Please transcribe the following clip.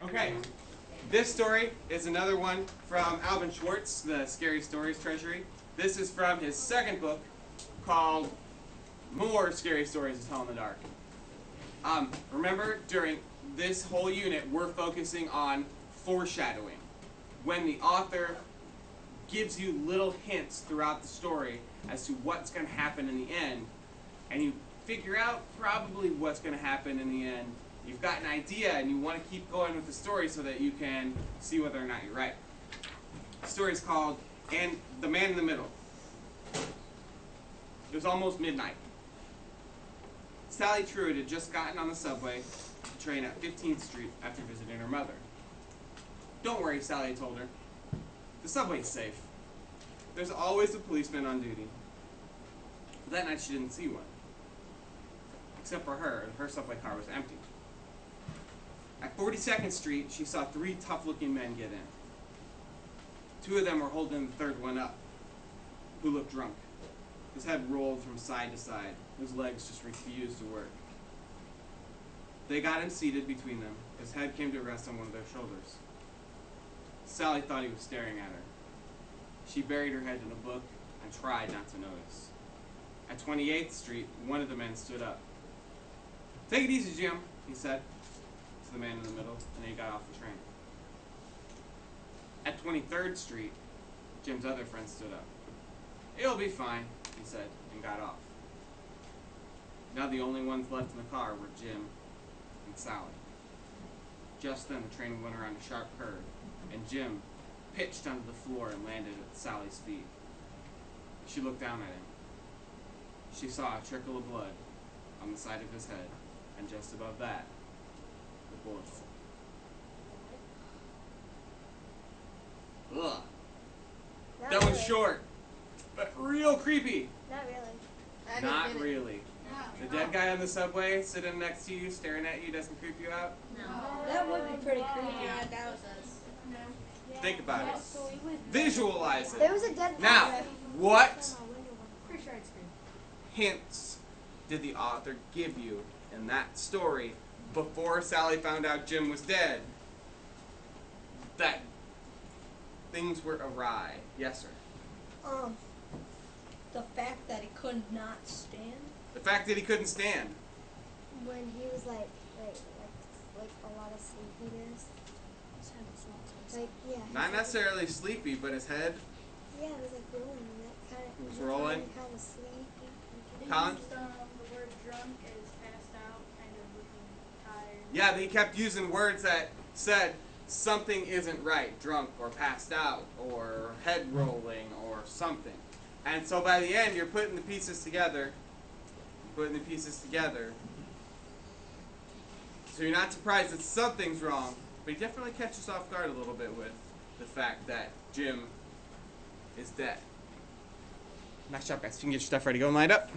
Okay, this story is another one from Alvin Schwartz, the Scary Stories Treasury. This is from his second book called More Scary Stories to Tell in the Dark. Remember, during this whole unit, we're focusing on foreshadowing. When the author gives you little hints throughout the story as to what's going to happen in the end, and you figure out probably what's going to happen in the end. You've got an idea and you want to keep going with the story so that you can see whether or not you're right. The story is called "And the Man in the Middle." It was almost midnight. Sally Truitt had just gotten on the subway train at 15th Street after visiting her mother. "Don't worry," Sally told her. "The subway's safe. There's always a policeman on duty." But that night she didn't see one. Except for her subway car was empty. At 42nd Street, she saw three tough-looking men get in. Two of them were holding the third one up, who looked drunk. His head rolled from side to side. His legs just refused to work. They got him seated between them. His head came to rest on one of their shoulders. Sally thought he was staring at her. She buried her head in a book and tried not to notice. At 28th Street, one of the men stood up. "Take it easy, Jim," he said to the man in the middle, and then he got off the train. At 23rd Street, Jim's other friend stood up. "It'll be fine," he said, and got off. Now the only ones left in the car were Jim and Sally. Just then the train went around a sharp curve, and Jim pitched onto the floor and landed at Sally's feet. She looked down at him. She saw a trickle of blood on the side of his head, and just above that, the bullet. Ugh. That was short, but real creepy. Not really. Not really. No. The dead guy on the subway sitting next to you, staring at you, doesn't creep you out? No. That would be pretty creepy. Yeah, that was us. No. Think about it. Visualize it. There was a dead guy. Now, what Pretty sure it's green. hints did the author give you in that story before Sally found out Jim was dead that things were awry? Yes, sir. The fact that he could not stand. The fact that he couldn't stand. When he was like a lot of sleepiness. Like, yeah. Not necessarily sleepy, but his head Yeah, it was like rolling. And that kind of. It was rolling? Kind of sleepy. Colin? The word drunk is passed out, kind of looking tired. Yeah, they kept using words that said something isn't right, drunk or passed out or head rolling or something. And so by the end, you're putting the pieces together. So you're not surprised that something's wrong, but he definitely catches off guard a little bit with the fact that Jim is dead. Nice job, guys. You can get your stuff ready. Go and line up.